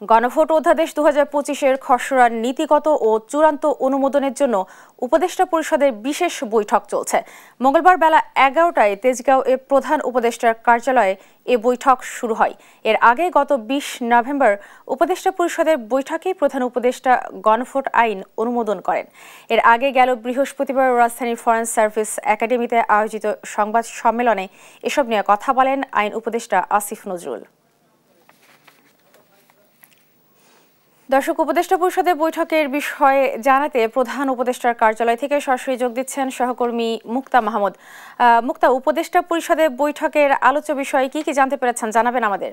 গণভোট অধ্যাদেশ 2025-এর খসড়া নীতিগত ও চূড়ান্ত অনুমোদনের জন্য উপদেষ্টা পরিষদের বিশেষ বৈঠক চলছে। মঙ্গলবার বেলা 11টায় তেজগাঁও প্রধান উপদেষ্টার কার্যালয়ে এ বৈঠক শুরু হয়। এর আগে গত 20 নভেম্বর উপদেষ্টা পরিষদের বৈঠকে প্রধান উপদেষ্টা গণভোট আইন অনুমোদন করেন। এর আগে গেল বৃহস্পতিবার রাজধানীর ফরেন সার্ভিস একাডেমিতে আয়োজিত সংবাদ সম্মেলনে এসব নিয়ে কথা বলেন আইন উপদেষ্টা আসিফ নজরুল। দর্শক, উপদেষ্টা পরিষদের বৈঠকের বিষয়ে জানাতে প্রধান উপদেষ্টার কার্যালয় থেকে সরাসরি যোগ দিচ্ছেন সহকর্মী মুক্তা মাহমুদ। মুক্তা, উপদেষ্টা পরিষদের বৈঠকের আলোচ্য বিষয়ে কি কি জানতে পেরেছেন জানাবেন আমাদের।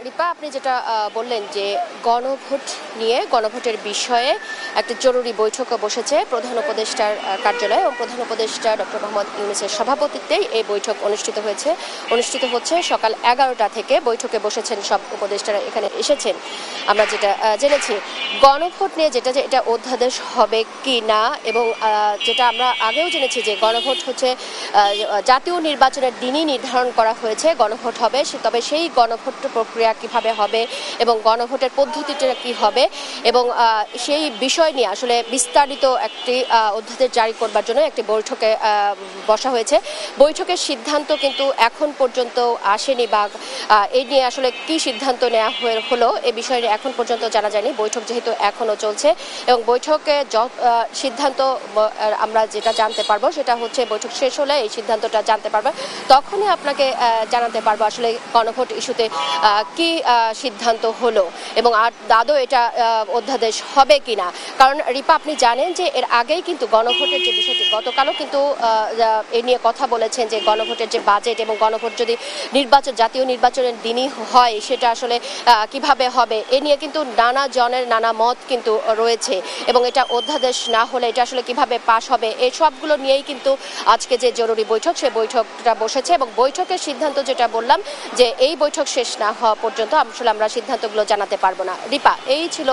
রিপা, আপনি যেটা বললেন যে গণভোট নিয়ে গণভোটের বিষয়ে একটা জরুরি বৈঠক বসেছে প্রধান উপদেষ্টার কার্যালয়ে এবং প্রধান উপদেষ্টা ডক্টর মোহাম্মদ ইউনূসের সভাপতিত্বেই এই বৈঠক অনুষ্ঠিত হচ্ছে সকাল 11টা থেকে। বৈঠকে বসেছেন সব উপদেষ্টারা, এখানে এসেছেন। আমরা যেটা জেনেছি গণভোট নিয়ে এটা অধ্যাদেশ হবে কি না, এবং যেটা আমরা আগেও জেনেছি যে গণভোট হচ্ছে জাতীয় নির্বাচনের দিনই নির্ধারণ করা হয়েছে গণভোট হবে, তবে সেই গণভোট প্রক্রিয়া কিভাবে হবে এবং গণভোটের পদ্ধতিটা কি হবে এবং সেই বিষয় নিয়ে আসলে বিস্তারিত একটি অধ্যাদেশ জারি করবার জন্য একটি বৈঠকে বসা হয়েছে। বৈঠকের সিদ্ধান্ত কিন্তু এখন পর্যন্ত আসেনি, বা এই নিয়ে আসলে কি সিদ্ধান্ত নেওয়া হলো এ বিষয়ে এখন পর্যন্ত জানা যায়নি। বৈঠক যেহেতু এখনো চলছে এবং বৈঠকে সিদ্ধান্ত আমরা যেটা জানতে পারবো সেটা হচ্ছে বৈঠক শেষ হলে এই সিদ্ধান্তটা জানতে পারবো, তখনই আপনাকে জানাতে পারবো আসলে গণভোট ইস্যুতে কি সিদ্ধান্ত হলো এবং আদৌ এটা অধ্যাদেশ হবে কিনা। কারণ রিপা, আপনি জানেন যে এর আগেই কিন্তু গণভোটের যে বিষয়টি গতকালও কিন্তু এ নিয়ে কথা বলেছেন যে গণভোটের যে বাজেট এবং গণভোট যদি জাতীয় নির্বাচনের দিনই হয় সেটা আসলে কিভাবে হবে এ নিয়ে কিন্তু নানা জনের নানা মত কিন্তু রয়েছে, এবং এটা অধ্যাদেশ না হলে এটা আসলে কিভাবে পাশ হবে এই সবগুলো নিয়েই কিন্তু আজকে যে জরুরি বৈঠক সেই বৈঠকটা বসেছে। এবং বৈঠকের সিদ্ধান্ত যেটা বললাম যে এই বৈঠক শেষ না হওয়া পর্যন্ত আসলে আমরা সিদ্ধান্তগুলো জানাতে পারবো না। রিপা, এই ছিল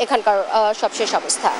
এখানকার সবশেষ অবস্থা।